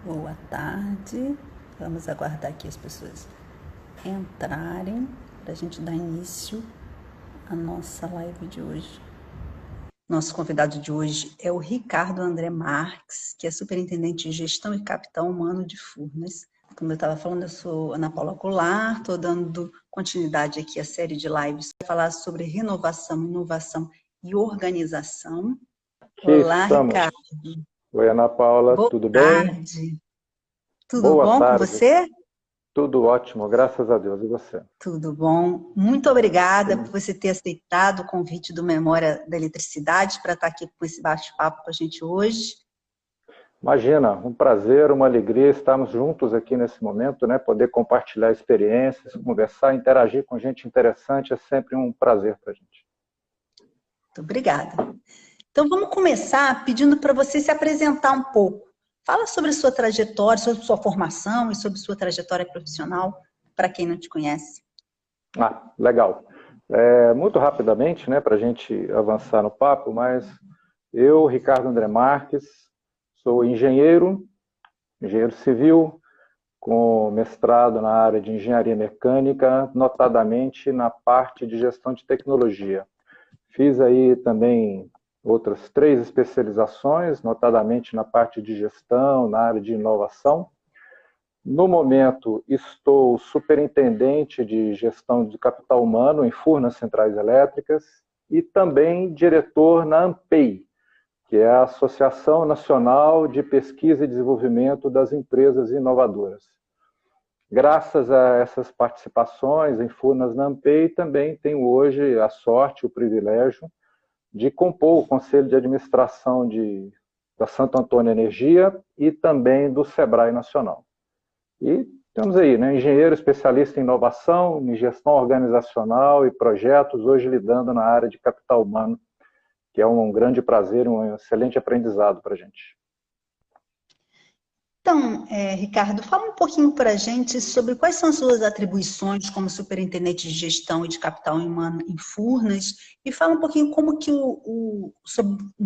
Boa tarde. Vamos aguardar aqui as pessoas entrarem para a gente dar início à nossa live de hoje. Nosso convidado de hoje é o Ricardo André Marques, que é superintendente de gestão e capital humano de Furnas. Como eu estava falando, eu sou Ana Paula Goulart, estou dando continuidade aqui à série de lives para falar sobre renovação, inovação e organização. Aqui Olá, estamos. Ricardo. Oi, Ana Paula, Boa tudo bem? tarde. Tudo Boa bom com tarde, você? tudo ótimo, graças a Deus. E você? Tudo bom. Muito obrigada por você ter aceitado o convite do Memória da Eletricidade para estar aqui com esse bate-papo com a gente hoje. Imagina, um prazer, uma alegria estarmos juntos aqui nesse momento, né? Poder compartilhar experiências, conversar, interagir com gente interessante é sempre um prazer para a gente. Muito obrigada. Então vamos começar pedindo para você se apresentar um pouco. Fala sobre sua trajetória, sobre sua formação e sobre sua trajetória profissional, para quem não te conhece. Legal. Muito rapidamente, né, para a gente avançar no papo, mas eu, Ricardo André Marques, sou engenheiro civil, com mestrado na área de engenharia mecânica, notadamente na parte de gestão de tecnologia. Fiz aí também outras 3 especializações, notadamente na parte de gestão, na área de inovação. No momento, estou superintendente de gestão de capital humano em Furnas Centrais Elétricas e também diretor na ANPEI, que é a Associação Nacional de Pesquisa e Desenvolvimento das Empresas Inovadoras. Graças a essas participações em Furnas na ANPEI, também tenho hoje a sorte, o privilégio de compor o Conselho de Administração da Santo Antônio Energia e também do Sebrae Nacional. E temos aí, né, engenheiro especialista em inovação, em gestão organizacional e projetos, hoje lidando na área de capital humano, que é um grande prazer, um excelente aprendizado para a gente. Então, Ricardo, fala um pouquinho para a gente sobre quais são as suas atribuições como superintendente de gestão e de capital humano em Furnas e fala um pouquinho como que um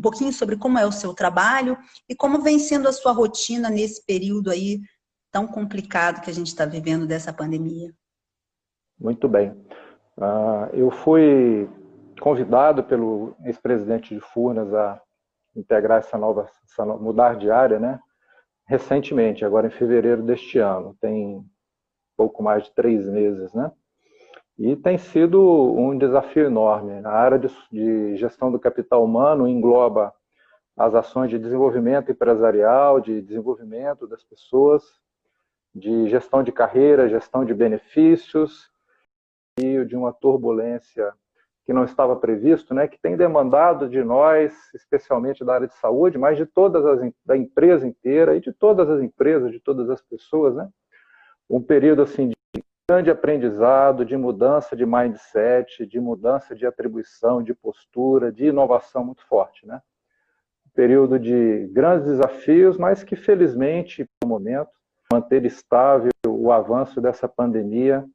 pouquinho sobre como é o seu trabalho e como vem sendo a sua rotina nesse período aí tão complicado que a gente está vivendo dessa pandemia. Muito bem. Eu fui convidado pelo ex-presidente de Furnas a integrar mudar de área, né? Recentemente, agora em fevereiro deste ano, tem pouco mais de 3 meses, né? E tem sido um desafio enorme. A área de gestão do capital humano engloba as ações de desenvolvimento empresarial, de desenvolvimento das pessoas, de gestão de carreira, gestão de benefícios, e de uma turbulência que não estava previsto, né, que tem demandado de nós, especialmente da área de saúde, mas da empresa inteira e de todas as empresas, de todas as pessoas, né, um período assim de grande aprendizado, de mudança de mindset, de mudança de atribuição, de postura, de inovação muito forte, né? Um período de grandes desafios, mas que felizmente, no momento, manter estável o avanço dessa pandemia,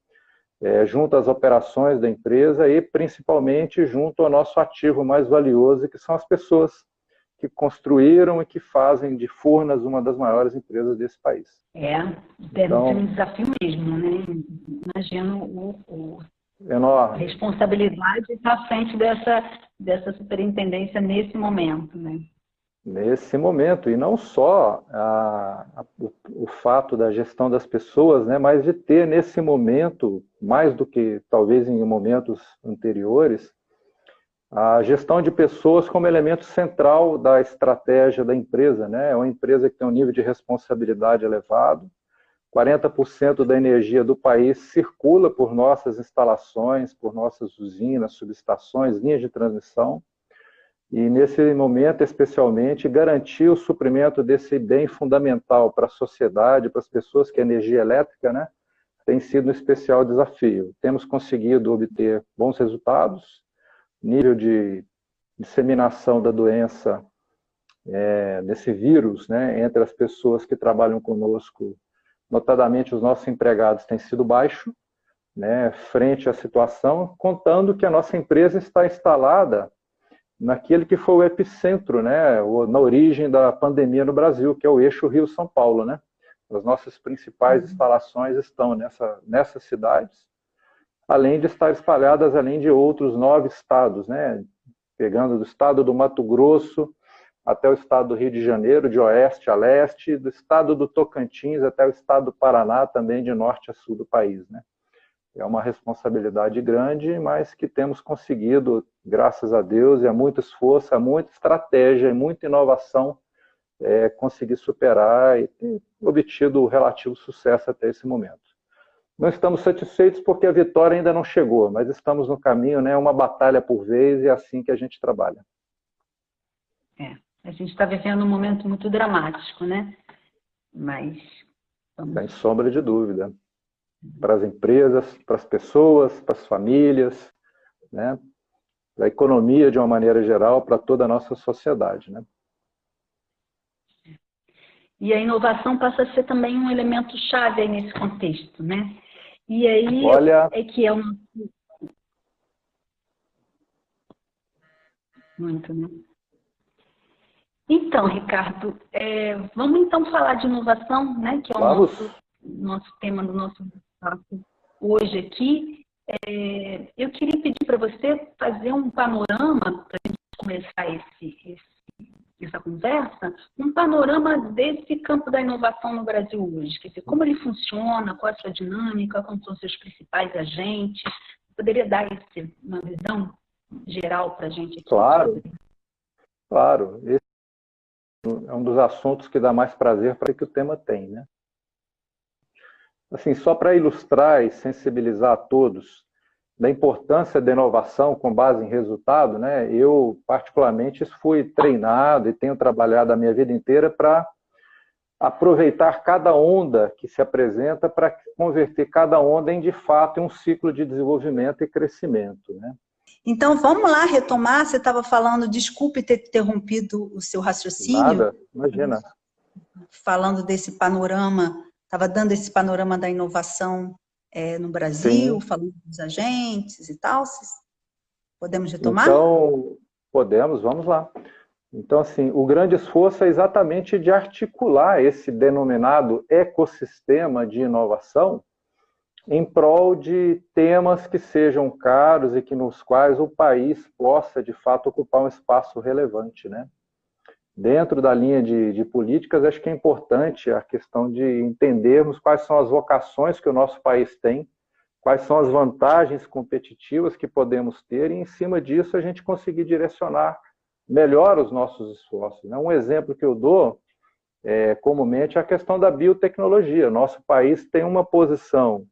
junto às operações da empresa e principalmente junto ao nosso ativo mais valioso, que são as pessoas que construíram e que fazem de Furnas uma das maiores empresas desse país. Deve ser um desafio mesmo, né? Imagino a responsabilidade de estar à frente dessa superintendência nesse momento, né? Nesse momento, e não só o fato da gestão das pessoas, né, mas de ter nesse momento, mais do que talvez em momentos anteriores, a gestão de pessoas como elemento central da estratégia da empresa, né? É uma empresa que tem um nível de responsabilidade elevado, 40% da energia do país circula por nossas instalações, por nossas usinas, subestações, linhas de transmissão, e nesse momento, especialmente, garantir o suprimento desse bem fundamental para a sociedade, para as pessoas, que é a energia elétrica, né, tem sido um especial desafio. Temos conseguido obter bons resultados, nível de disseminação da doença, desse vírus, né, entre as pessoas que trabalham conosco, notadamente os nossos empregados, tem sido baixo, né, frente à situação, contando que a nossa empresa está instalada naquele que foi o epicentro, né, na origem da pandemia no Brasil, que é o eixo Rio-São Paulo, né? As nossas principais instalações estão nessas cidades, além de estar espalhadas além de outros 9 estados, né? Pegando do estado do Mato Grosso até o estado do Rio de Janeiro, de oeste a leste, do estado do Tocantins até o estado do Paraná, também de norte a sul do país, né? É uma responsabilidade grande, mas que temos conseguido, graças a Deus, e a muito esforço, a muita estratégia e muita inovação, conseguir superar e ter obtido o relativo sucesso até esse momento. Não estamos satisfeitos porque a vitória ainda não chegou, mas estamos no caminho, né? Uma batalha por vez, e é assim que a gente trabalha. A gente está vivendo um momento muito dramático, né? Mas sem sombra de dúvida. Para as empresas, para as pessoas, para as famílias, né? Para a economia de uma maneira geral, para toda a nossa sociedade, né? E a inovação passa a ser também um elemento chave aí nesse contexto, né? E aí é que é um... Muito, né? Então, Ricardo, vamos então falar de inovação, né? Que é o nosso tema do nosso papo hoje aqui. Eu queria pedir para você fazer um panorama, para a gente começar essa conversa, um panorama desse campo da inovação no Brasil hoje. Quer dizer, como ele funciona, qual é a sua dinâmica, quais são os seus principais agentes. Poderia dar uma visão geral para a gente aqui? Claro. Esse é um dos assuntos que dá mais prazer para que o tema tem, né? Assim, só para ilustrar e sensibilizar a todos da importância da inovação com base em resultado, né? Eu, particularmente, fui treinado e tenho trabalhado a minha vida inteira para aproveitar cada onda que se apresenta para converter cada onda em, de fato, um ciclo de desenvolvimento e crescimento, né? Então, vamos lá retomar. Você estava falando, desculpe ter interrompido o seu raciocínio. Nada, imagina. Falando desse panorama, estava dando esse panorama da inovação no Brasil, falando dos agentes e tal. Podemos retomar? Então, podemos, vamos lá. Então, assim, o grande esforço é exatamente de articular esse denominado ecossistema de inovação em prol de temas que sejam caros e que nos quais o país possa, de fato, ocupar um espaço relevante, né? Dentro da linha de políticas, acho que é importante a questão de entendermos quais são as vocações que o nosso país tem, quais são as vantagens competitivas que podemos ter, e em cima disso a gente conseguir direcionar melhor os nossos esforços, né? Um exemplo que eu dou, comumente, é a questão da biotecnologia. Nosso país tem uma posição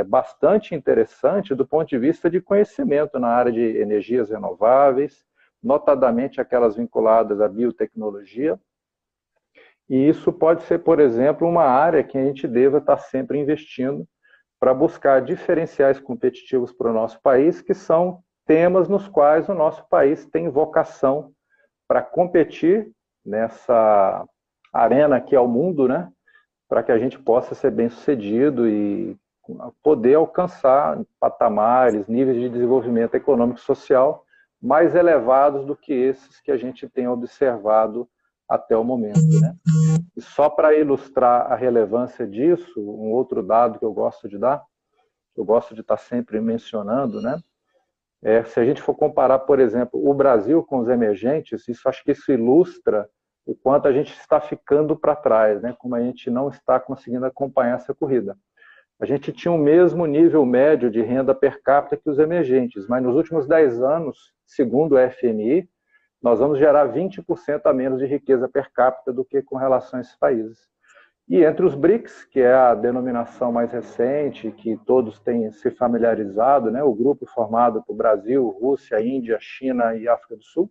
bastante interessante do ponto de vista de conhecimento na área de energias renováveis, notadamente aquelas vinculadas à biotecnologia. E isso pode ser, por exemplo, uma área que a gente deva estar sempre investindo para buscar diferenciais competitivos para o nosso país, que são temas nos quais o nosso país tem vocação para competir nessa arena que é o mundo, né? Para que a gente possa ser bem-sucedido e poder alcançar patamares, níveis de desenvolvimento econômico e social mais elevados do que esses que a gente tem observado até o momento, né? E só para ilustrar a relevância disso, um outro dado que eu gosto de dar, eu gosto de estar sempre mencionando, né? Se a gente for comparar, por exemplo, o Brasil com os emergentes, acho que isso ilustra o quanto a gente está ficando para trás, né? Como a gente não está conseguindo acompanhar essa corrida. A gente tinha o mesmo nível médio de renda per capita que os emergentes, mas nos últimos 10 anos, segundo o FMI, nós vamos gerar 20% a menos de riqueza per capita do que com relação a esses países. E entre os BRICS, que é a denominação mais recente, que todos têm se familiarizado, né, o grupo formado por Brasil, Rússia, Índia, China e África do Sul,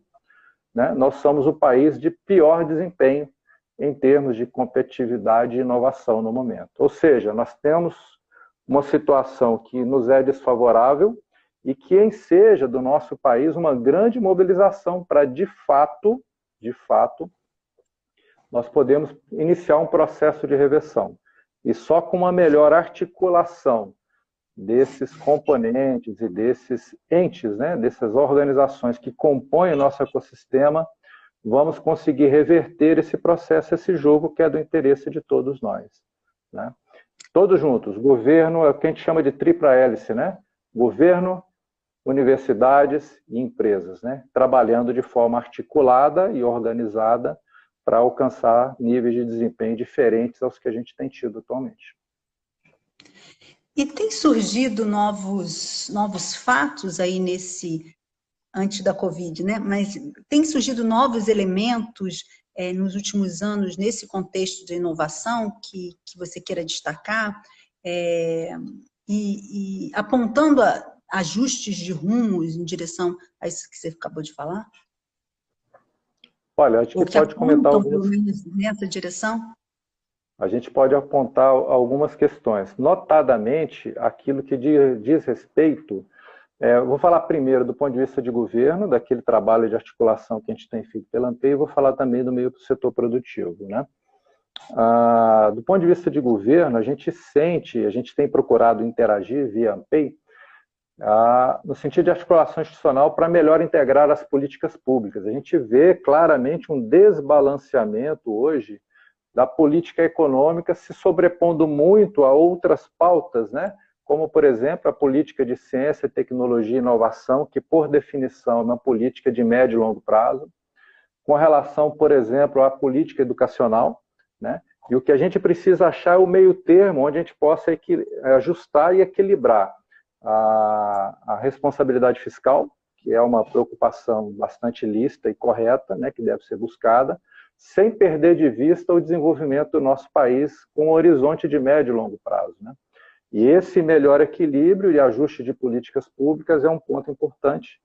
né, nós somos o país de pior desempenho em termos de competitividade e inovação no momento. Ou seja, nós temos uma situação que nos é desfavorável e que enseja do nosso país uma grande mobilização para, de fato, nós podemos iniciar um processo de reversão. E só com uma melhor articulação desses componentes e desses entes, né, dessas organizações que compõem o nosso ecossistema, vamos conseguir reverter esse processo, esse jogo que é do interesse de todos nós, né? Todos juntos, governo é o que a gente chama de tripla hélice, né? Governo, universidades e empresas, né? Trabalhando de forma articulada e organizada para alcançar níveis de desempenho diferentes aos que a gente tem tido atualmente. E tem surgido novos fatos aí antes da Covid, né? Mas tem surgido novos elementos nos últimos anos nesse contexto de inovação que você queira destacar, e apontando ajustes de rumos em direção a isso que você acabou de falar? Olha, acho que pode comentar pelo menos nessa direção? A gente pode apontar algumas questões, notadamente aquilo que diz respeito. Vou falar primeiro do ponto de vista de governo, daquele trabalho de articulação que a gente tem feito pela ANPEI, e vou falar também do meio do setor produtivo, né? Do ponto de vista de governo, a gente tem procurado interagir via ANPEI, no sentido de articulação institucional para melhor integrar as políticas públicas. A gente vê claramente um desbalanceamento hoje da política econômica se sobrepondo muito a outras pautas, né? Como, por exemplo, a política de ciência, tecnologia e inovação, que, por definição, é uma política de médio e longo prazo, com relação, por exemplo, à política educacional, né? E o que a gente precisa achar é o meio termo, onde a gente possa ajustar e equilibrar a responsabilidade fiscal, que é uma preocupação bastante lícita e correta, né, que deve ser buscada, sem perder de vista o desenvolvimento do nosso país com um horizonte de médio e longo prazo, né? E esse melhor equilíbrio e ajuste de políticas públicas é um ponto importante.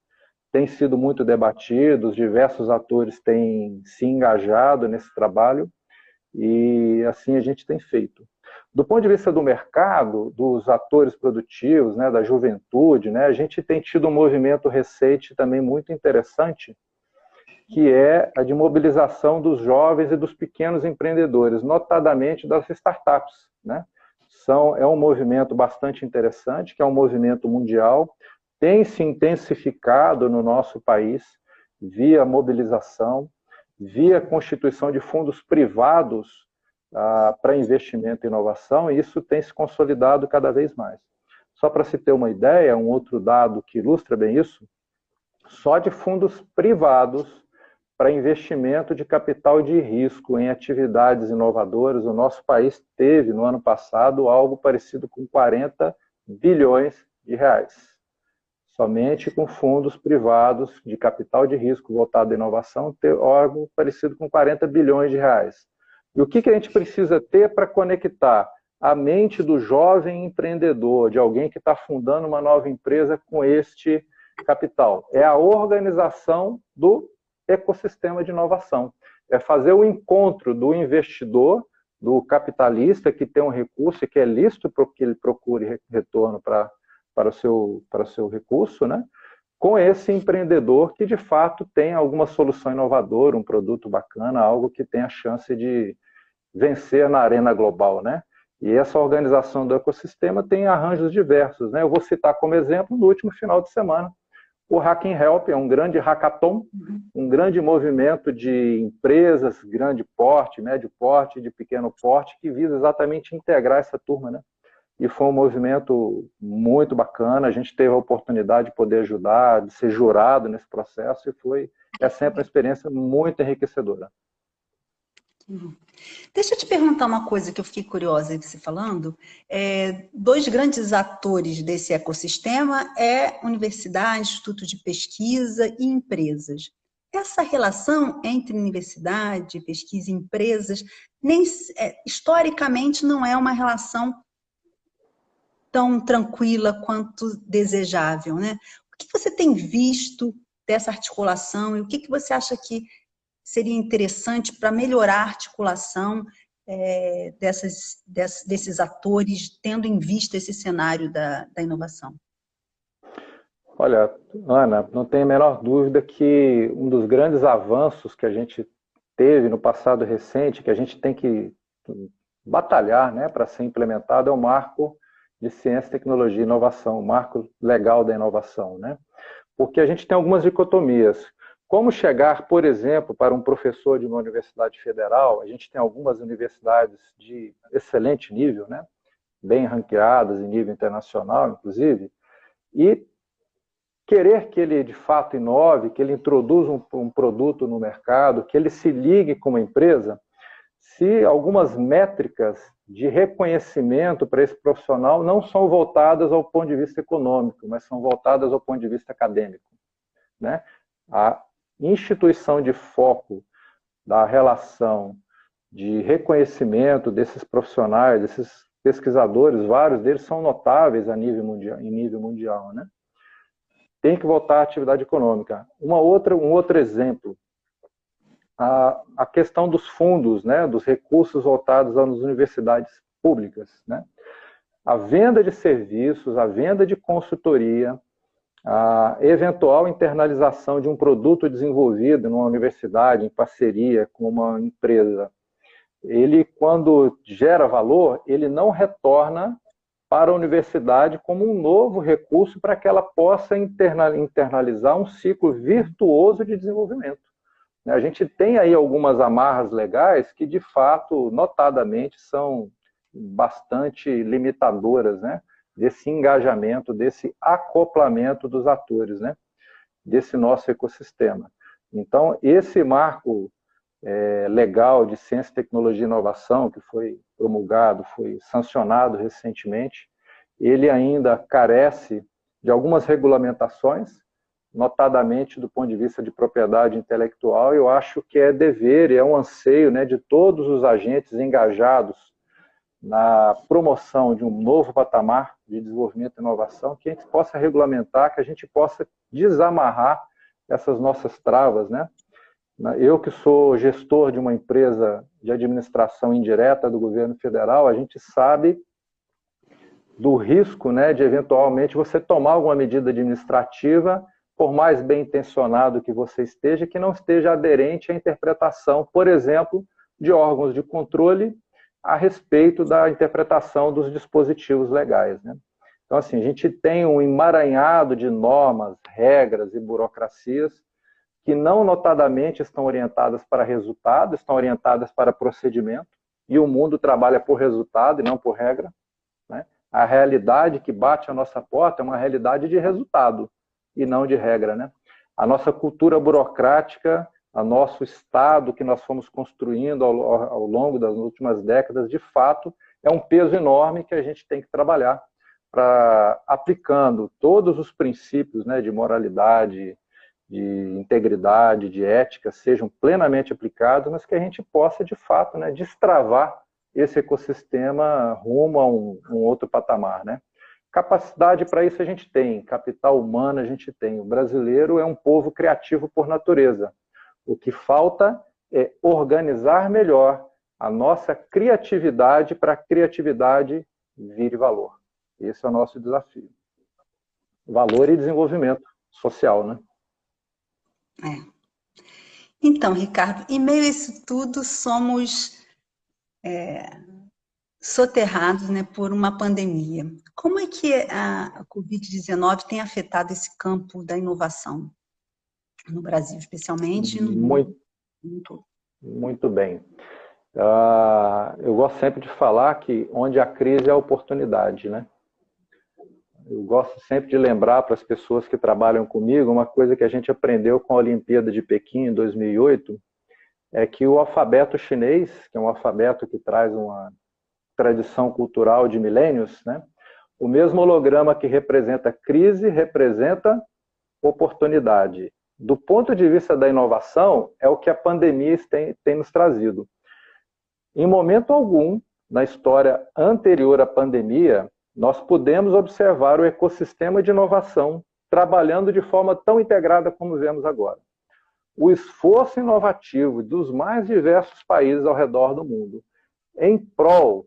Tem sido muito debatido, os diversos atores têm se engajado nesse trabalho e assim a gente tem feito. Do ponto de vista do mercado, dos atores produtivos, né, da juventude, né, a gente tem tido um movimento recente também muito interessante, que é a de mobilização dos jovens e dos pequenos empreendedores, notadamente das startups, né? É um movimento bastante interessante, que é um movimento mundial, tem se intensificado no nosso país via mobilização, via constituição de fundos privados para investimento e inovação, e isso tem se consolidado cada vez mais. Só para se ter uma ideia, um outro dado que ilustra bem isso, só de fundos privados para investimento de capital de risco em atividades inovadoras, o nosso país teve, no ano passado, algo parecido com 40 bilhões de reais. Somente com fundos privados de capital de risco voltado à inovação, algo parecido com 40 bilhões de reais. E o que a gente precisa ter para conectar a mente do jovem empreendedor, de alguém que está fundando uma nova empresa com este capital? É a organização do ecossistema de inovação. É fazer o encontro do investidor, do capitalista que tem um recurso e que é lícito para que ele procure retorno para o seu recurso, né? Com esse empreendedor que, de fato, tem alguma solução inovadora, um produto bacana, algo que tem a chance de vencer na arena global, né? E essa organização do ecossistema tem arranjos diversos, né? Eu vou citar como exemplo, no último final de semana, o Hacking Help é um grande hackathon, um grande movimento de empresas, grande porte, médio porte, de pequeno porte, que visa exatamente integrar essa turma, né? E foi um movimento muito bacana, a gente teve a oportunidade de poder ajudar, de ser jurado nesse processo, e é sempre uma experiência muito enriquecedora. Deixa eu te perguntar uma coisa que eu fiquei curiosa aí você falando. Dois grandes atores desse ecossistema universidade, instituto de pesquisa e empresas. Essa relação entre universidade, pesquisa e empresas, historicamente não é uma relação tão tranquila quanto desejável, né? O que você tem visto dessa articulação e o que você acha que seria interessante para melhorar a articulação desses atores, tendo em vista esse cenário da inovação? Olha, Ana, não tem a menor dúvida que um dos grandes avanços que a gente teve no passado recente, que a gente tem que batalhar, né, para ser implementado, é o marco de ciência, tecnologia e inovação, o marco legal da inovação, né? Porque a gente tem algumas dicotomias. Como chegar, por exemplo, para um professor de uma universidade federal? A gente tem algumas universidades de excelente nível, né? Bem ranqueadas em nível internacional, inclusive, e querer que ele, de fato, inove, que ele introduza um produto no mercado, que ele se ligue com uma empresa, se algumas métricas de reconhecimento para esse profissional não são voltadas ao ponto de vista econômico, mas são voltadas ao ponto de vista acadêmico, né? A instituição de foco da relação de reconhecimento desses profissionais, desses pesquisadores, vários deles são notáveis a nível mundial, em nível mundial, né? Tem que voltar à atividade econômica. Um outro exemplo, a questão dos fundos, né, dos recursos voltados às universidades públicas, né? A venda de serviços, a venda de consultoria, a eventual internalização de um produto desenvolvido numa universidade em parceria com uma empresa, ele, quando gera valor, ele não retorna para a universidade como um novo recurso para que ela possa internalizar um ciclo virtuoso de desenvolvimento. A gente tem aí algumas amarras legais que, de fato, notadamente, são bastante limitadoras, né, desse engajamento, desse acoplamento dos atores, né, desse nosso ecossistema. Então, esse marco legal de ciência, tecnologia e inovação, que foi promulgado, foi sancionado recentemente, ele ainda carece de algumas regulamentações, notadamente do ponto de vista de propriedade intelectual. Eu acho que é dever e é um anseio, né, de todos os agentes engajados na promoção de um novo patamar de desenvolvimento e inovação, que a gente possa regulamentar, que a gente possa desamarrar essas nossas travas, né? Eu que sou gestor de uma empresa de administração indireta do governo federal, a gente sabe do risco, né, de eventualmente você tomar alguma medida administrativa, por mais bem intencionado que você esteja, que não esteja aderente à interpretação, por exemplo, de órgãos de controle a respeito da interpretação dos dispositivos legais, né? Então, assim, a gente tem um emaranhado de normas, regras e burocracias que não notadamente estão orientadas para resultado, estão orientadas para procedimento, e o mundo trabalha por resultado e não por regra, né? A realidade que bate à nossa porta é uma realidade de resultado e não de regra, né? A nossa cultura burocrática, o nosso Estado que nós fomos construindo ao longo das últimas décadas, de fato, é um peso enorme que a gente tem que trabalhar para, aplicando todos os princípios, né, de moralidade, de integridade, de ética, sejam plenamente aplicados, mas que a gente possa, de fato, né, destravar esse ecossistema rumo a um outro patamar, né? Capacidade para isso a gente tem, capital humano a gente tem. O brasileiro é um povo criativo por natureza. O que falta é organizar melhor a nossa criatividade para a criatividade vire valor. Esse é o nosso desafio. Valor e desenvolvimento social, né? Então, Ricardo, em meio a isso tudo, somos soterrados, né, por uma pandemia. Como é que a Covid-19 tem afetado esse campo da inovação no Brasil, especialmente no mundo todo? Muito bem. Eu gosto sempre de falar que onde há crise há oportunidade, né? Eu gosto sempre de lembrar para as pessoas que trabalham comigo uma coisa que a gente aprendeu com a Olimpíada de Pequim em 2008, é que o alfabeto chinês, que é um alfabeto que traz uma tradição cultural de milênios, né? O mesmo holograma que representa crise representa oportunidade. Do ponto de vista da inovação, é o que a pandemia tem nos trazido. Em momento algum, na história anterior à pandemia, nós pudemos observar o ecossistema de inovação trabalhando de forma tão integrada como vemos agora. O esforço inovativo dos mais diversos países ao redor do mundo em prol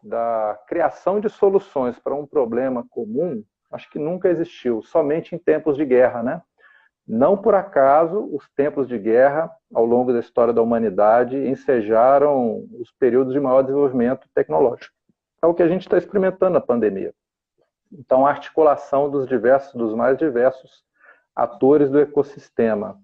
da criação de soluções para um problema comum, acho que nunca existiu, somente em tempos de guerra, né? Não por acaso, os tempos de guerra, ao longo da história da humanidade, ensejaram os períodos de maior desenvolvimento tecnológico. É o que a gente está experimentando na pandemia. Então, a articulação dos mais diversos atores do ecossistema,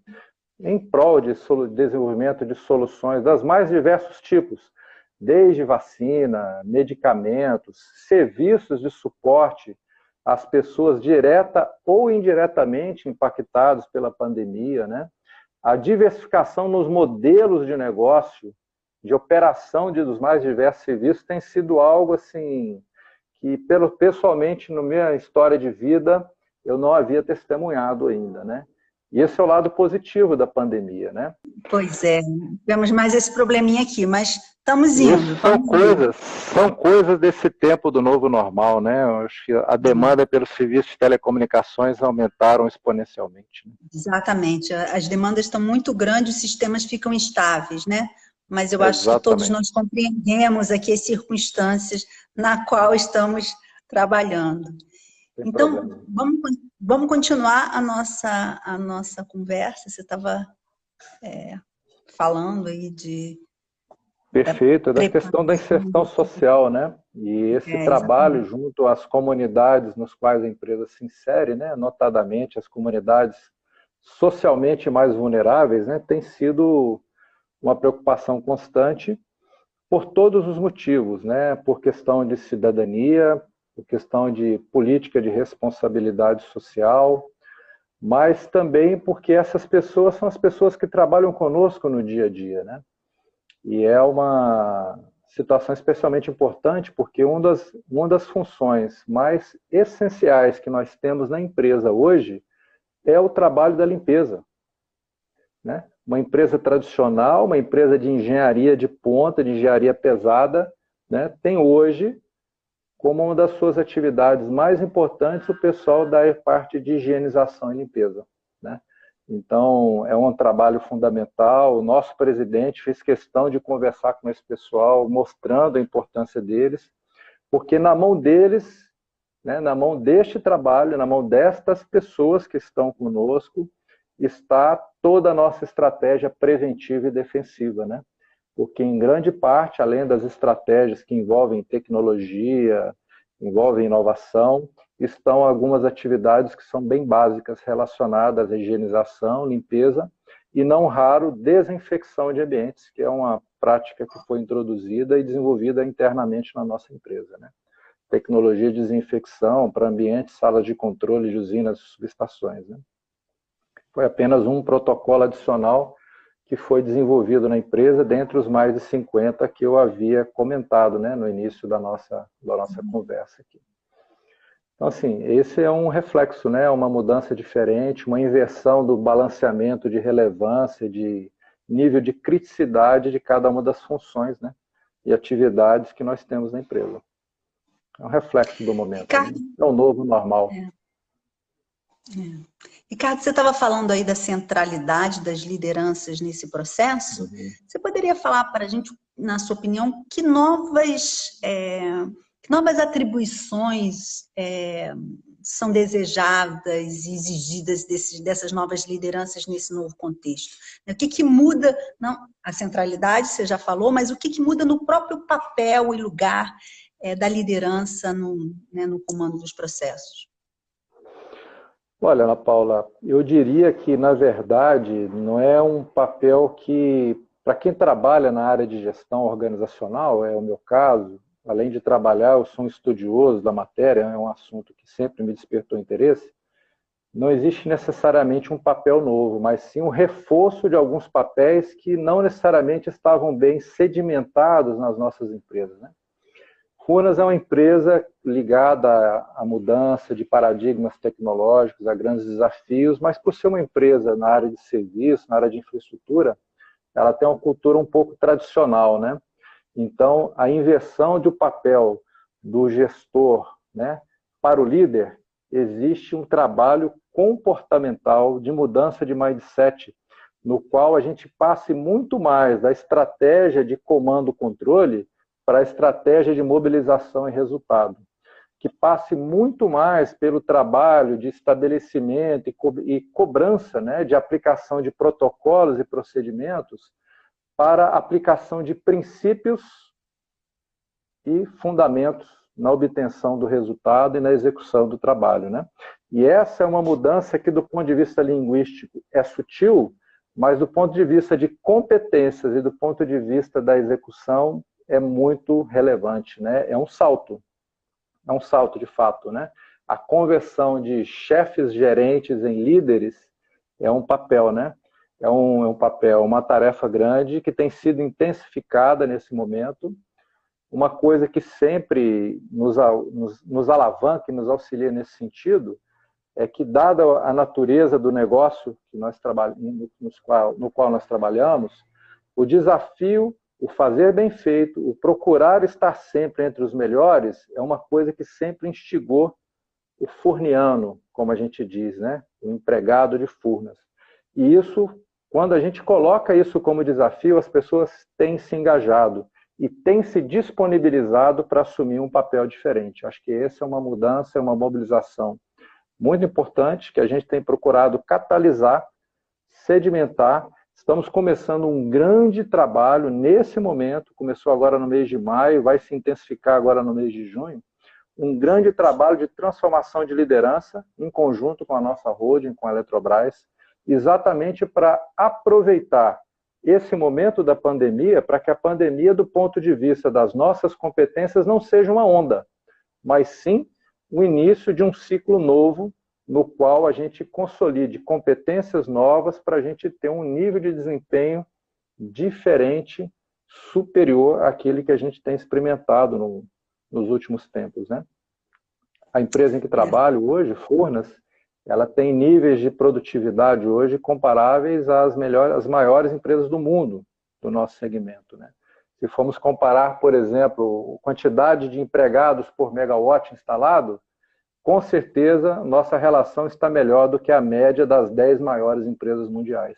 em prol de desenvolvimento de soluções das mais diversos tipos, desde vacina, medicamentos, serviços de suporte às pessoas direta ou indiretamente impactadas pela pandemia, né? A diversificação nos modelos de negócio, de operação dos mais diversos serviços, tem sido algo assim que, pessoalmente, na minha história de vida, eu não havia testemunhado ainda, né? E esse é o lado positivo da pandemia, né? Pois é, temos mais esse probleminha aqui, mas estamos Isso indo. são coisas desse tempo do novo normal, né? Eu acho que a demanda pelos serviços de telecomunicações aumentaram exponencialmente. Né? Exatamente, as demandas estão muito grandes, os sistemas ficam instáveis, né? Mas eu acho que todos nós compreendemos aqui as circunstâncias na qual estamos trabalhando. Então, vamos continuar a nossa conversa. Você estava falando aí de... Perfeito, da questão da inserção social, né? E esse trabalho junto às comunidades nos quais a empresa se insere, né? Notadamente as comunidades socialmente mais vulneráveis, né? Tem sido uma preocupação constante por todos os motivos, né? Por questão de cidadania, por questão de política de responsabilidade social, mas também porque essas pessoas são as pessoas que trabalham conosco no dia a dia, né? E é uma situação especialmente importante porque uma das funções mais essenciais que nós temos na empresa hoje é o trabalho da limpeza, né? Uma empresa tradicional, uma empresa de engenharia de ponta, de engenharia pesada, né? Tem hoje como uma das suas atividades mais importantes o pessoal da parte de higienização e limpeza, né? Então, é um trabalho fundamental. O nosso presidente fez questão de conversar com esse pessoal, mostrando a importância deles, porque na mão deles, né, na mão deste trabalho, na mão destas pessoas que estão conosco, está toda a nossa estratégia preventiva e defensiva, né? Porque, em grande parte, além das estratégias que envolvem tecnologia, envolvem inovação, estão algumas atividades que são bem básicas relacionadas à higienização, limpeza e, não raro, desinfecção de ambientes, que é uma prática que foi introduzida e desenvolvida internamente na nossa empresa, né? Tecnologia de desinfecção para ambientes, salas de controle de usinas e subestações, né? Foi apenas um protocolo adicional que foi desenvolvido na empresa, dentre os mais de 50 que eu havia comentado, né, no início da nossa conversa aqui. Então, assim, esse é um reflexo, né, uma mudança diferente, uma inversão do balanceamento de relevância, de nível de criticidade de cada uma das funções, né, e atividades que nós temos na empresa. É um reflexo do momento, Ricardo, né? É o novo normal. Ricardo, você estava falando aí da centralidade das lideranças nesse processo. Você poderia falar para a gente, na sua opinião, que novas atribuições são desejadas e exigidas dessas novas lideranças nesse novo contexto? O que muda, não, a centralidade você já falou, mas o que muda no próprio papel e lugar da liderança no comando dos processos? Olha, Ana Paula, eu diria que, na verdade, não é um papel que, para quem trabalha na área de gestão organizacional, é o meu caso, além de trabalhar, eu sou um estudioso da matéria, é um assunto que sempre me despertou interesse, não existe necessariamente um papel novo, mas sim um reforço de alguns papéis que não necessariamente estavam bem sedimentados nas nossas empresas, né? Furnas é uma empresa ligada à mudança de paradigmas tecnológicos, a grandes desafios, mas por ser uma empresa na área de serviço, na área de infraestrutura, ela tem uma cultura um pouco tradicional, né? Então, a inversão do papel do gestor, né, para o líder, existe um trabalho comportamental de mudança de mindset, no qual a gente passe muito mais da estratégia de comando-controle para a estratégia de mobilização e resultado, que passe muito mais pelo trabalho de estabelecimento e cobrança, né, de aplicação de protocolos e procedimentos para a aplicação de princípios e fundamentos na obtenção do resultado e na execução do trabalho, né? E essa é uma mudança que, do ponto de vista linguístico, é sutil, mas do ponto de vista de competências e do ponto de vista da execução, é muito relevante, né? É um salto de fato, né? A conversão de chefes gerentes em líderes é um papel, né? É um papel, uma tarefa grande que tem sido intensificada nesse momento. Uma coisa que sempre nos alavanca e nos auxilia nesse sentido é que, dada a natureza do negócio que nós no qual nós trabalhamos, o desafio, o fazer bem feito, o procurar estar sempre entre os melhores, é uma coisa que sempre instigou o furniano, como a gente diz, né? O empregado de Furnas. E isso, quando a gente coloca isso como desafio, as pessoas têm se engajado e têm se disponibilizado para assumir um papel diferente. Acho que essa é uma mudança, é uma mobilização muito importante que a gente tem procurado catalisar, sedimentar. Estamos começando um grande trabalho nesse momento, começou agora no mês de maio, vai se intensificar agora no mês de junho, um grande trabalho de transformação de liderança, em conjunto com a nossa holding, com a Eletrobras, exatamente para aproveitar esse momento da pandemia, para que a pandemia, do ponto de vista das nossas competências, não seja uma onda, mas sim o início de um ciclo novo, no qual a gente consolide competências novas para a gente ter um nível de desempenho diferente, superior àquele que a gente tem experimentado nos últimos tempos, né? A empresa em que trabalho hoje, Furnas, ela tem níveis de produtividade hoje comparáveis às maiores empresas do mundo, do nosso segmento, né? Se formos comparar, por exemplo, a quantidade de empregados por megawatt instalado, com certeza nossa relação está melhor do que a média das 10 maiores empresas mundiais.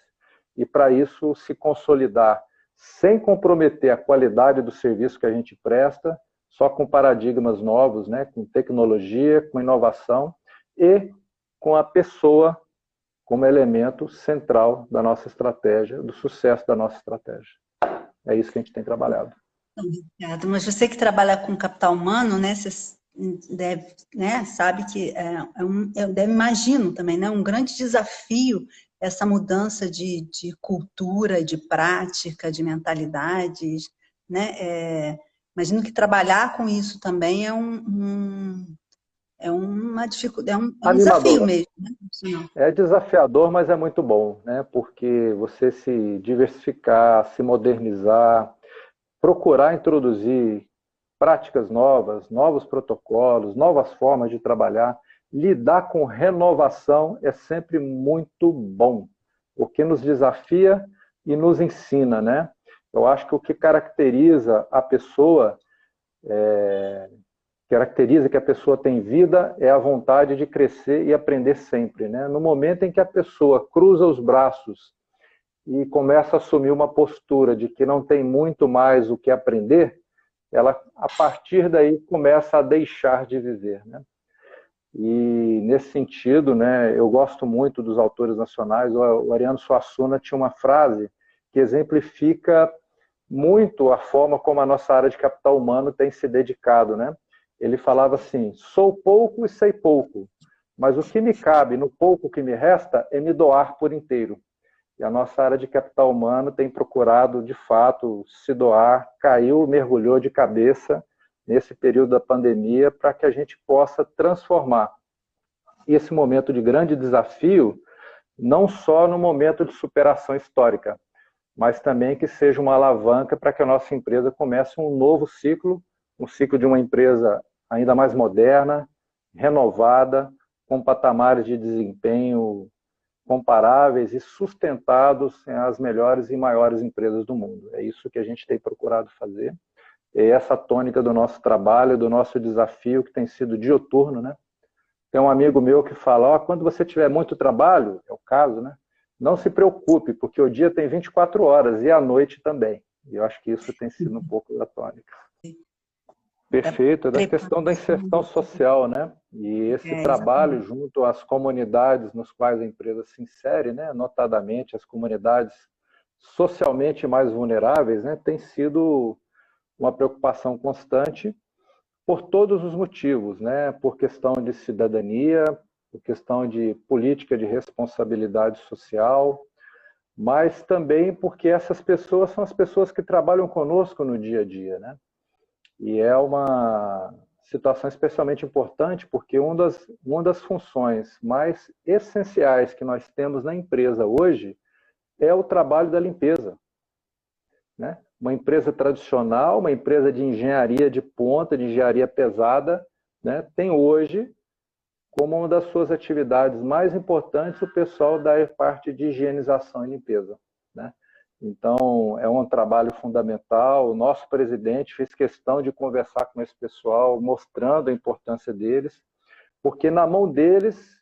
E para isso se consolidar, sem comprometer a qualidade do serviço que a gente presta, só com paradigmas novos, né, com tecnologia, com inovação e com a pessoa como elemento central da nossa estratégia, do sucesso da nossa estratégia. É isso que a gente tem trabalhado. Obrigada. Mas você que trabalha com capital humano, né, você deve, né, sabe que eu imagino também, né, um grande desafio essa mudança de cultura, de prática, de mentalidades, né? Imagino que trabalhar com isso também é uma dificuldade, é um desafio mesmo, né? É desafiador, mas é muito bom, né? Porque você se diversificar, se modernizar, procurar introduzir práticas novas, novos protocolos, novas formas de trabalhar, lidar com renovação é sempre muito bom, porque nos desafia e nos ensina, né? Eu acho que o que caracteriza a pessoa, caracteriza que a pessoa tem vida é a vontade de crescer e aprender sempre, né? No momento em que a pessoa cruza os braços e começa a assumir uma postura de que não tem muito mais o que aprender, ela, a partir daí, começa a deixar de viver, né? E, nesse sentido, né, eu gosto muito dos autores nacionais. O Ariano Suassuna tinha uma frase que exemplifica muito a forma como a nossa área de capital humano tem se dedicado, né? Ele falava assim: sou pouco e sei pouco, mas o que me cabe no pouco que me resta é me doar por inteiro. E a nossa área de capital humano tem procurado, de fato, se doar, mergulhou de cabeça nesse período da pandemia para que a gente possa transformar esse momento de grande desafio não só no momento de superação histórica, mas também que seja uma alavanca para que a nossa empresa comece um novo ciclo, um ciclo de uma empresa ainda mais moderna, renovada, com patamares de desempenho comparáveis e sustentados às melhores e maiores empresas do mundo. É isso que a gente tem procurado fazer. É essa a tônica do nosso trabalho, do nosso desafio, que tem sido dioturno, né? Tem um amigo meu que fala: quando você tiver muito trabalho, é o caso, né? Não se preocupe, porque o dia tem 24 horas e a noite também. E eu acho que isso tem sido um pouco da tônica. Perfeito, é da questão da inserção social, né? E esse trabalho junto às comunidades nos quais a empresa se insere, né? Notadamente as comunidades socialmente mais vulneráveis, né? Tem sido uma preocupação constante por todos os motivos, né? Por questão de cidadania, por questão de política de responsabilidade social, mas também porque essas pessoas são as pessoas que trabalham conosco no dia a dia, né? E é uma situação especialmente importante porque uma das funções mais essenciais que nós temos na empresa hoje é o trabalho da limpeza, né? Uma empresa tradicional, uma empresa de engenharia de ponta, de engenharia pesada, né, tem hoje como uma das suas atividades mais importantes o pessoal da parte de higienização e limpeza, né? Então, é um trabalho fundamental. O nosso presidente fez questão de conversar com esse pessoal, mostrando a importância deles, porque na mão deles,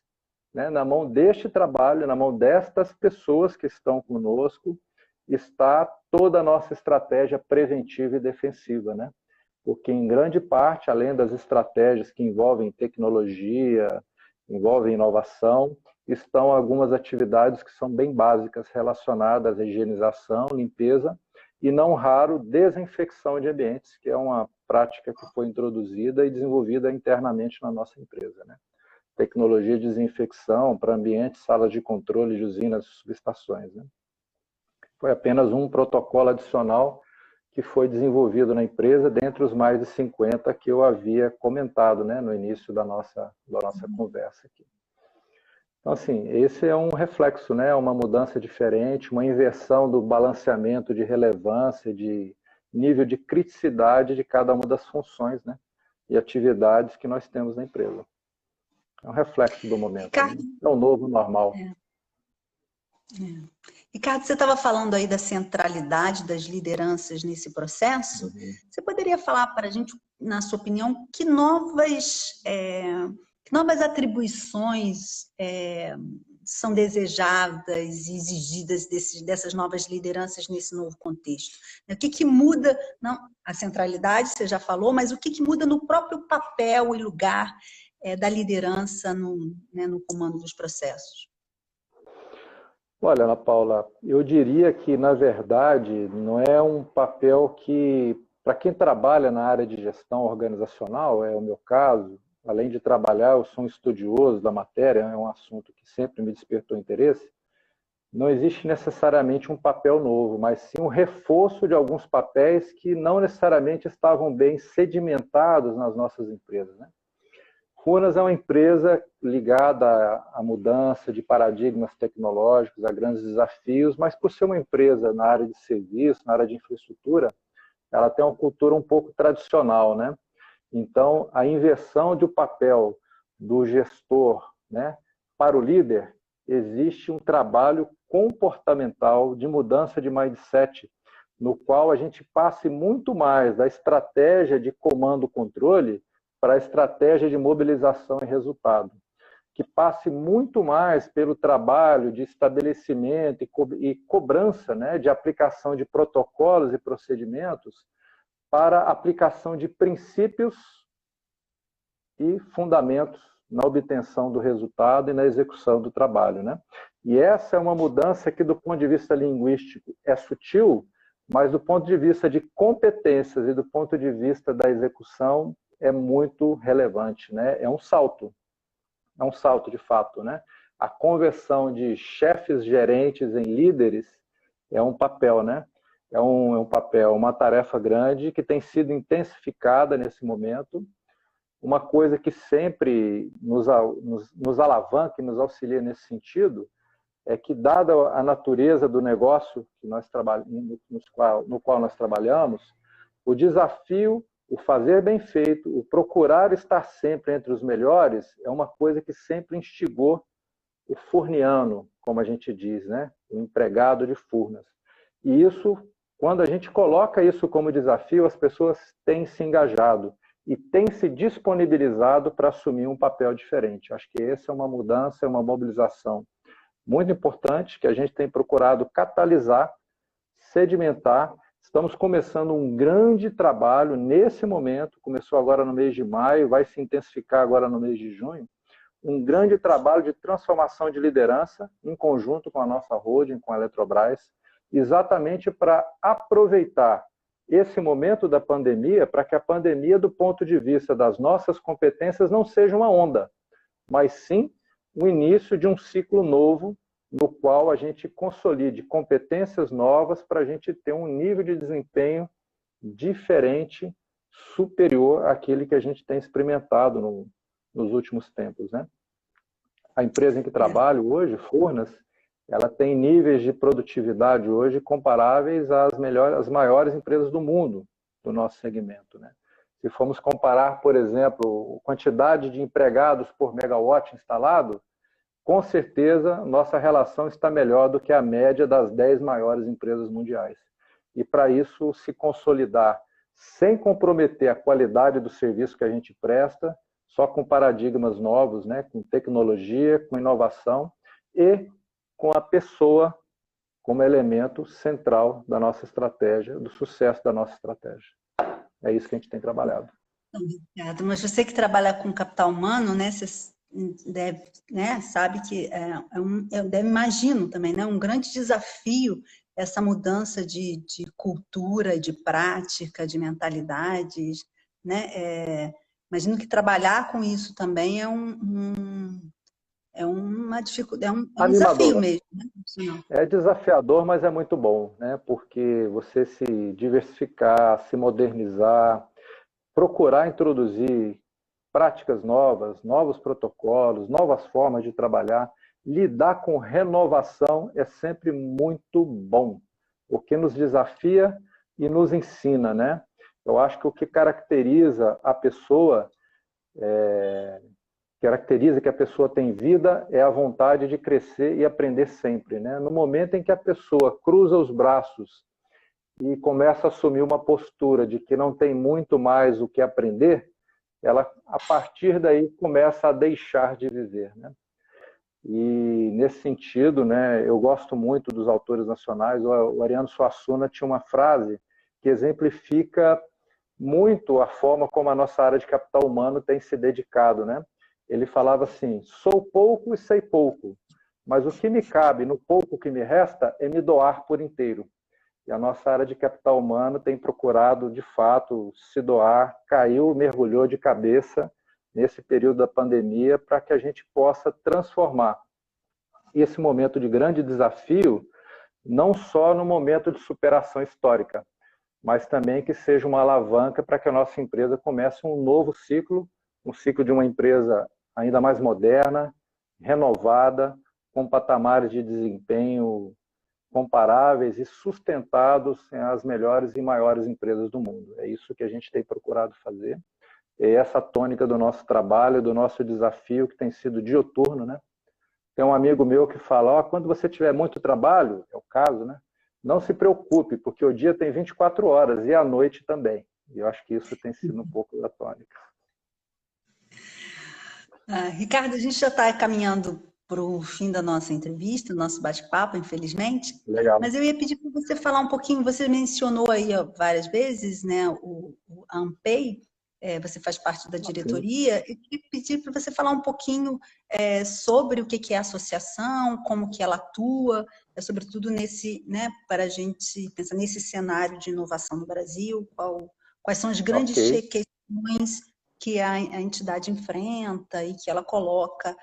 né, na mão deste trabalho, na mão destas pessoas que estão conosco, está toda a nossa estratégia preventiva e defensiva, né? Porque em grande parte, além das estratégias que envolvem tecnologia, envolvem inovação, estão algumas atividades que são bem básicas relacionadas à higienização, limpeza e, não raro, desinfecção de ambientes, que é uma prática que foi introduzida e desenvolvida internamente na nossa empresa, né? Tecnologia de desinfecção para ambientes, salas de controle de usinas e subestações, né? Foi apenas um protocolo adicional que foi desenvolvido na empresa, dentre os mais de 50 que eu havia comentado, né, no início da nossa conversa aqui. Então, assim, esse é um reflexo, né, uma mudança diferente, uma inversão do balanceamento de relevância, de nível de criticidade de cada uma das funções, né, e atividades que nós temos na empresa. É um reflexo do momento. Ricardo, né? É o novo normal. Ricardo, você estava falando aí da centralidade das lideranças nesse processo. Uhum. Você poderia falar para a gente, na sua opinião, que novas atribuições são desejadas e exigidas dessas novas lideranças nesse novo contexto? O que muda? Não, a centralidade, você já falou, mas o que muda no próprio papel e lugar da liderança no comando dos processos? Olha, Ana Paula, eu diria que, na verdade, não é um papel que, para quem trabalha na área de gestão organizacional, é o meu caso, além de trabalhar, eu sou um estudioso da matéria, é um assunto que sempre me despertou interesse, não existe necessariamente um papel novo, mas sim um reforço de alguns papéis que não necessariamente estavam bem sedimentados nas nossas empresas, né? Furnas é uma empresa ligada à mudança de paradigmas tecnológicos, a grandes desafios, mas por ser uma empresa na área de serviço, na área de infraestrutura, ela tem uma cultura um pouco tradicional, né? Então, a inversão do papel do gestor, né, para o líder, existe um trabalho comportamental de mudança de mindset, no qual a gente passe muito mais da estratégia de comando-controle para a estratégia de mobilização e resultado, que passe muito mais pelo trabalho de estabelecimento e cobrança, né, de aplicação de protocolos e procedimentos para a aplicação de princípios e fundamentos na obtenção do resultado e na execução do trabalho, né? E essa é uma mudança que, do ponto de vista linguístico, é sutil, mas do ponto de vista de competências e do ponto de vista da execução, é muito relevante, né? É um salto de fato, né? A conversão de chefes gerentes em líderes é um papel, né? É um papel, uma tarefa grande que tem sido intensificada nesse momento. Uma coisa que sempre nos alavanca e nos auxilia nesse sentido é que, dada a natureza do negócio que nós no qual nós trabalhamos, o desafio, o fazer bem feito, o procurar estar sempre entre os melhores, é uma coisa que sempre instigou o furniano, como a gente diz, né? O empregado de Furnas. E isso, quando a gente coloca isso como desafio, as pessoas têm se engajado e têm se disponibilizado para assumir um papel diferente. Acho que essa é uma mudança, é uma mobilização muito importante que a gente tem procurado catalisar, sedimentar. Estamos começando um grande trabalho nesse momento, começou agora no mês de maio, vai se intensificar agora no mês de junho, um grande trabalho de transformação de liderança em conjunto com a nossa holding, com a Eletrobras, exatamente para aproveitar esse momento da pandemia, para que a pandemia, do ponto de vista das nossas competências, não seja uma onda, mas sim o início de um ciclo novo no qual a gente consolide competências novas para a gente ter um nível de desempenho diferente, superior àquele que a gente tem experimentado nos últimos tempos, né? A empresa em que trabalho hoje, Furnas, ela tem níveis de produtividade hoje comparáveis às maiores empresas do mundo do nosso segmento, né? Se formos comparar, por exemplo, a quantidade de empregados por megawatt instalado, com certeza nossa relação está melhor do que a média das 10 maiores empresas mundiais. E para isso se consolidar sem comprometer a qualidade do serviço que a gente presta, só com paradigmas novos, né, com tecnologia, com inovação e com a pessoa como elemento central da nossa estratégia, do sucesso da nossa estratégia. É isso que a gente tem trabalhado. Obrigada. Mas você que trabalha com capital humano, né, você deve, né, sabe que eu imagino também, né, um grande desafio essa mudança de cultura, de prática, de mentalidades, né? Imagino que trabalhar com isso também é uma dificuldade, é um desafio mesmo, né? É desafiador, mas é muito bom, né? Porque você se diversificar, se modernizar, procurar introduzir práticas novas, novos protocolos, novas formas de trabalhar, lidar com renovação é sempre muito bom, porque nos desafia e nos ensina, né? Eu acho que o que caracteriza a pessoa, caracteriza que a pessoa tem vida é a vontade de crescer e aprender sempre, né? No momento em que a pessoa cruza os braços e começa a assumir uma postura de que não tem muito mais o que aprender, ela, a partir daí, começa a deixar de viver, né? E, nesse sentido, né, eu gosto muito dos autores nacionais. O Ariano Suassuna tinha uma frase que exemplifica muito a forma como a nossa área de capital humano tem se dedicado, né? Ele falava assim: sou pouco e sei pouco, mas o que me cabe no pouco que me resta é me doar por inteiro. E a nossa área de capital humano tem procurado, de fato, se doar, mergulhou de cabeça nesse período da pandemia para que a gente possa transformar esse momento de grande desafio não só no momento de superação histórica, mas também que seja uma alavanca para que a nossa empresa comece um novo ciclo, um ciclo de uma empresa ainda mais moderna, renovada, com patamares de desempenho comparáveis e sustentados às melhores e maiores empresas do mundo. É isso que a gente tem procurado fazer. É essa a tônica do nosso trabalho, do nosso desafio, que tem sido dioturno, né? Tem um amigo meu que fala: quando você tiver muito trabalho, é o caso, né? Não se preocupe, porque o dia tem 24 horas e a noite também. E eu acho que isso tem sido um pouco da tônica. Ricardo, a gente já está caminhando para o fim da nossa entrevista, nosso bate-papo, infelizmente. Legal. Mas eu ia pedir para você falar um pouquinho. Você mencionou aí várias vezes, né, a Ampay, você faz parte da diretoria. Eu queria pedir para você falar um pouquinho sobre o que é a associação, como que ela atua, sobretudo nesse, né, para a gente pensar nesse cenário de inovação no Brasil, quais são as grandes questões que a entidade enfrenta e que ela coloca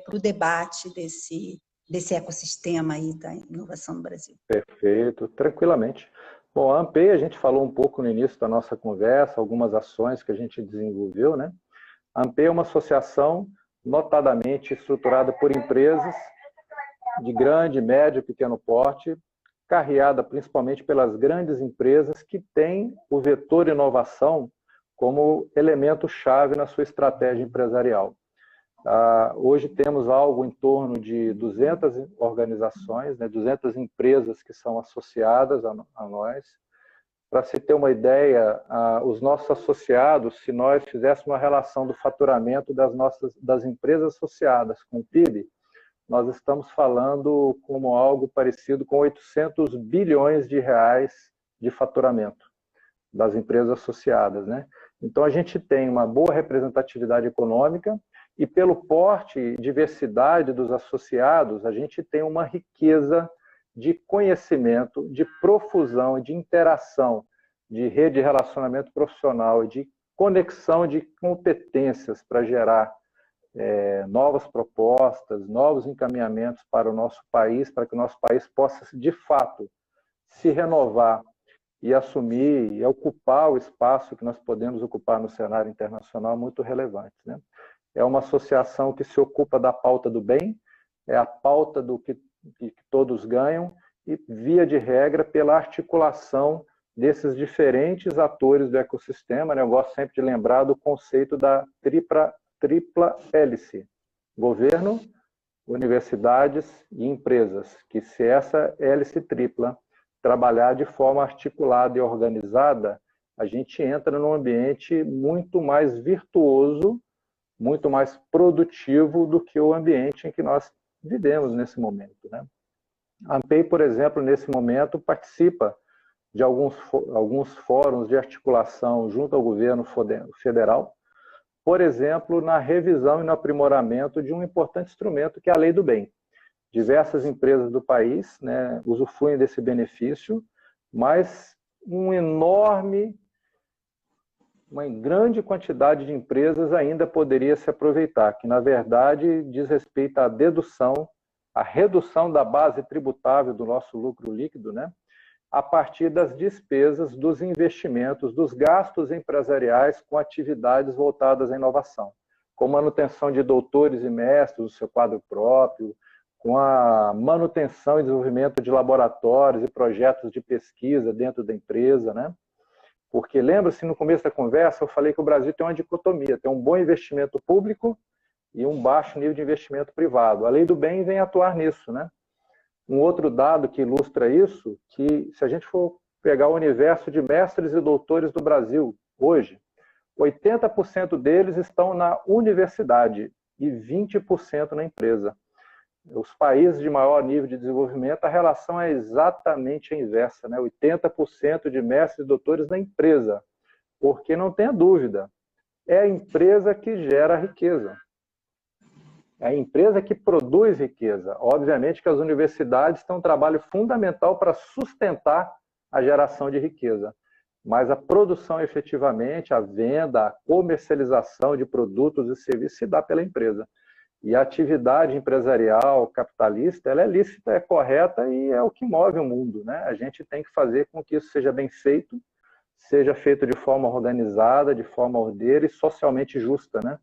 para o debate desse ecossistema aí da inovação no Brasil. Perfeito, tranquilamente. Bom, a Ampay, a gente falou um pouco no início da nossa conversa, algumas ações que a gente desenvolveu, né? A Ampay é uma associação notadamente estruturada por empresas de grande, médio e pequeno porte, carreada principalmente pelas grandes empresas que têm o vetor inovação como elemento-chave na sua estratégia empresarial. Hoje temos algo em torno de 200 organizações, né, 200 empresas que são associadas a nós. Para se ter uma ideia, os nossos associados, se nós fizéssemos uma relação do faturamento das empresas associadas com o PIB, nós estamos falando como algo parecido com 800 bilhões de reais de faturamento das empresas associadas, né? Então, a gente tem uma boa representatividade econômica e, pelo porte e diversidade dos associados, a gente tem uma riqueza de conhecimento, de profusão, de interação, de rede de relacionamento profissional, de conexão de competências para gerar novas propostas, novos encaminhamentos para o nosso país, para que o nosso país possa, de fato, se renovar e assumir e ocupar o espaço que nós podemos ocupar no cenário internacional muito relevante, né? É uma associação que se ocupa da pauta do bem, é a pauta do que todos ganham e, via de regra, pela articulação desses diferentes atores do ecossistema, né? Eu gosto sempre de lembrar do conceito da tripla hélice: governo, universidades e empresas, que se essa hélice tripla trabalhar de forma articulada e organizada, a gente entra num ambiente muito mais virtuoso, muito mais produtivo do que o ambiente em que nós vivemos nesse momento, né? A ANPEI, por exemplo, nesse momento, participa de alguns fóruns de articulação junto ao governo federal, por exemplo, na revisão e no aprimoramento de um importante instrumento que é a Lei do Bem. Diversas empresas do país, né, usufruem desse benefício, mas uma grande quantidade de empresas ainda poderia se aproveitar, que na verdade diz respeito à dedução, à redução da base tributável do nosso lucro líquido, né, a partir das despesas, dos investimentos, dos gastos empresariais com atividades voltadas à inovação, com manutenção de doutores e mestres no seu quadro próprio, com a manutenção e desenvolvimento de laboratórios e projetos de pesquisa dentro da empresa, né? Porque lembra-se, no começo da conversa, eu falei que o Brasil tem uma dicotomia, tem um bom investimento público e um baixo nível de investimento privado. A Lei do Bem vem atuar nisso, né? Um outro dado que ilustra isso, que se a gente for pegar o universo de mestres e doutores do Brasil hoje, 80% deles estão na universidade e 20% na empresa. Os países de maior nível de desenvolvimento, a relação é exatamente a inversa, né? 80% de mestres e doutores na empresa, porque não tenha dúvida, é a empresa que gera riqueza. É a empresa que produz riqueza. Obviamente que as universidades têm um trabalho fundamental para sustentar a geração de riqueza, mas a produção efetivamente, a venda, a comercialização de produtos e serviços se dá pela empresa. E a atividade empresarial, capitalista, ela é lícita, é correta e é o que move o mundo, né? A gente tem que fazer com que isso seja bem feito, seja feito de forma organizada, de forma ordeira e socialmente justa, né?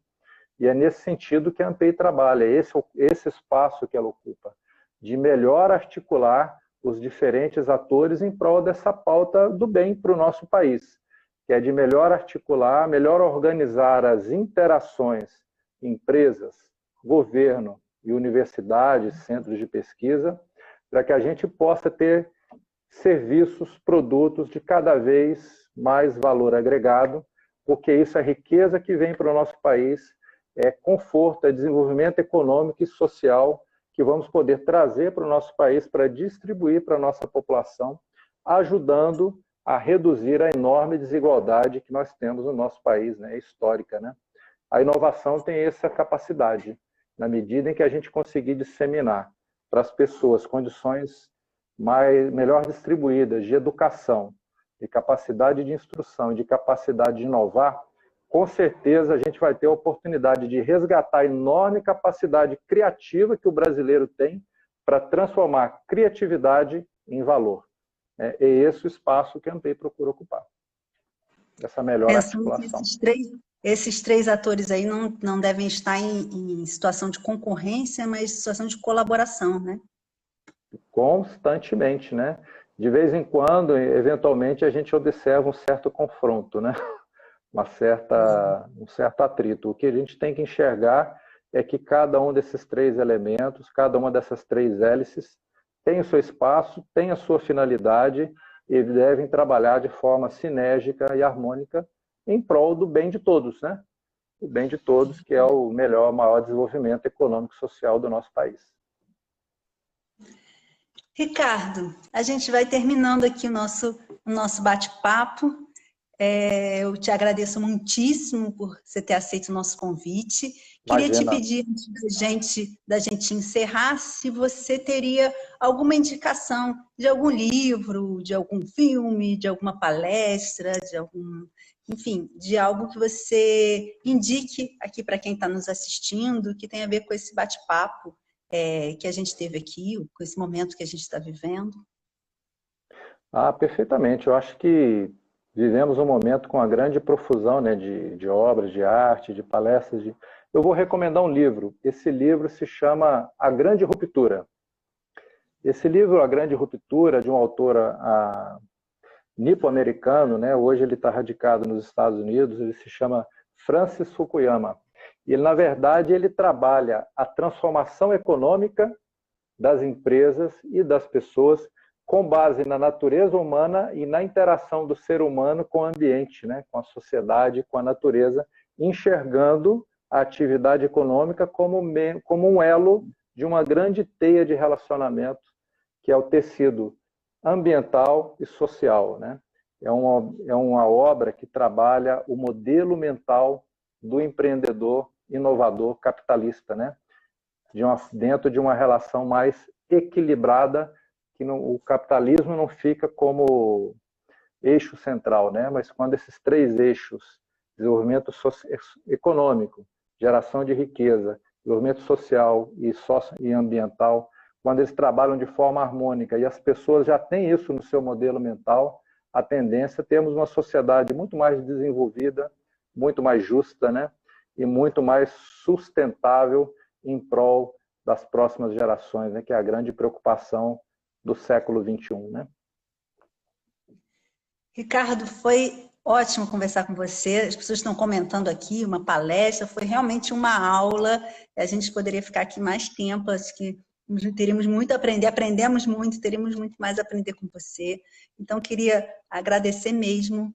E é nesse sentido que a ANPEI trabalha, esse espaço que ela ocupa, de melhor articular os diferentes atores em prol dessa pauta do bem para o nosso país, que é de melhor articular, melhor organizar as interações, empresas, governo e universidades, centros de pesquisa, para que a gente possa ter serviços, produtos de cada vez mais valor agregado, porque isso é riqueza que vem para o nosso país, é conforto, é desenvolvimento econômico e social que vamos poder trazer para o nosso país para distribuir para a nossa população, ajudando a reduzir a enorme desigualdade que nós temos no nosso país, né, histórica, né? A inovação tem essa capacidade, na medida em que a gente conseguir disseminar para as pessoas condições melhor distribuídas de educação, de capacidade de instrução, de capacidade de inovar, com certeza a gente vai ter a oportunidade de resgatar a enorme capacidade criativa que o brasileiro tem para transformar a criatividade em valor. É esse o espaço que a ANPEI procura ocupar. Essa melhor articulação. Esses três atores aí não devem estar em situação de concorrência, mas em situação de colaboração, né? Constantemente, né? De vez em quando, eventualmente, a gente observa um certo confronto, né? Um certo atrito. O que a gente tem que enxergar é que cada um desses três elementos, cada uma dessas três hélices, tem o seu espaço, tem a sua finalidade e devem trabalhar de forma sinérgica e harmônica em prol do bem de todos, né? O bem de todos, que é o maior desenvolvimento econômico e social do nosso país. Ricardo, a gente vai terminando aqui o nosso bate-papo. Eu te agradeço muitíssimo por você ter aceito o nosso convite. Queria te pedir, antes da gente encerrar, se você teria alguma indicação de algum livro, de algum filme, de alguma palestra, enfim, de algo que você indique aqui para quem está nos assistindo, que tem a ver com esse bate-papo que a gente teve aqui, com esse momento que a gente está vivendo. Perfeitamente. Eu acho que vivemos um momento com uma grande profusão, né, de obras, de arte, de palestras. Eu vou recomendar um livro. Esse livro se chama A Grande Ruptura. Esse livro, A Grande Ruptura, de um autor nipo-americano, né, hoje ele está radicado nos Estados Unidos, ele se chama Francis Fukuyama. E, na verdade, ele trabalha a transformação econômica das empresas e das pessoas com base na natureza humana e na interação do ser humano com o ambiente, né, com a sociedade, com a natureza, enxergando a atividade econômica como um elo de uma grande teia de relacionamento, que é o tecido ambiental e social, né? É uma obra que trabalha o modelo mental do empreendedor inovador capitalista, né? Dentro de uma relação mais equilibrada, que o capitalismo não fica como eixo central, né? Mas quando esses três eixos, desenvolvimento econômico, geração de riqueza, desenvolvimento social e ambiental, quando eles trabalham de forma harmônica e as pessoas já têm isso no seu modelo mental, a tendência é termos uma sociedade muito mais desenvolvida, muito mais justa, né? E muito mais sustentável em prol das próximas gerações, né? Que é a grande preocupação do século XXI, né? Ricardo, foi ótimo conversar com você. As pessoas estão comentando aqui, uma palestra, foi realmente uma aula. A gente poderia ficar aqui mais tempo, acho que teríamos muito a aprender, aprendemos muito, teríamos muito mais a aprender com você. Então, queria agradecer mesmo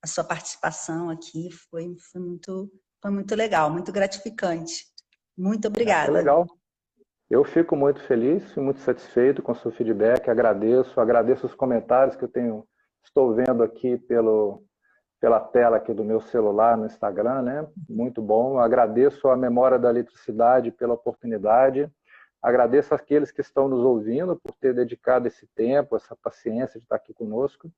a sua participação aqui, foi muito legal, muito gratificante. Muito obrigada. Foi legal. Eu fico muito feliz e muito satisfeito com o seu feedback, agradeço os comentários que estou vendo aqui pela tela aqui do meu celular no Instagram, né? Muito bom. Agradeço a Memória da Eletricidade pela oportunidade. Agradeço àqueles que estão nos ouvindo por ter dedicado esse tempo, essa paciência de estar aqui conosco.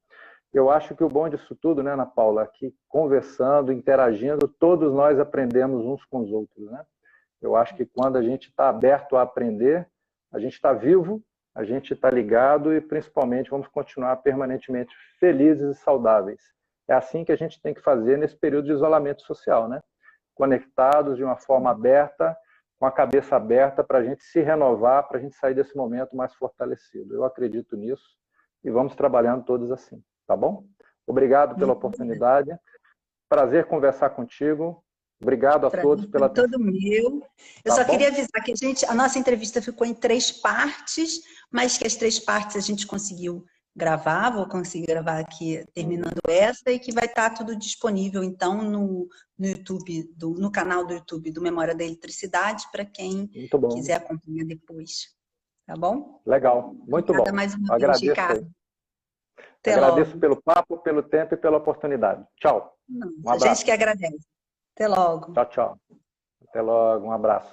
Eu acho que o bom disso tudo, né, Ana Paula, aqui conversando, interagindo, todos nós aprendemos uns com os outros, né? Eu acho que quando a gente está aberto a aprender, a gente está vivo, a gente está ligado e, principalmente, vamos continuar permanentemente felizes e saudáveis. É assim que a gente tem que fazer nesse período de isolamento social, né? Conectados de uma forma aberta, com a cabeça aberta para a gente se renovar, para a gente sair desse momento mais fortalecido. Eu acredito nisso e vamos trabalhando todos assim, tá bom? Obrigado pela oportunidade. Prazer conversar contigo. Obrigado a todos pela atenção. Todo meu. Eu só queria avisar que a nossa entrevista ficou em 3 partes, mas que as 3 partes a gente conseguiu gravar, vou conseguir gravar aqui terminando essa, e que vai estar tudo disponível, então, no YouTube, no canal do YouTube do Memória da Eletricidade, para quem quiser acompanhar depois. Tá bom? Legal, muito bom. Mais uma vez, Ricardo. Agradeço pelo papo, pelo tempo e pela oportunidade. Tchau. A gente que agradece. Até logo. Tchau, tchau. Até logo. Um abraço.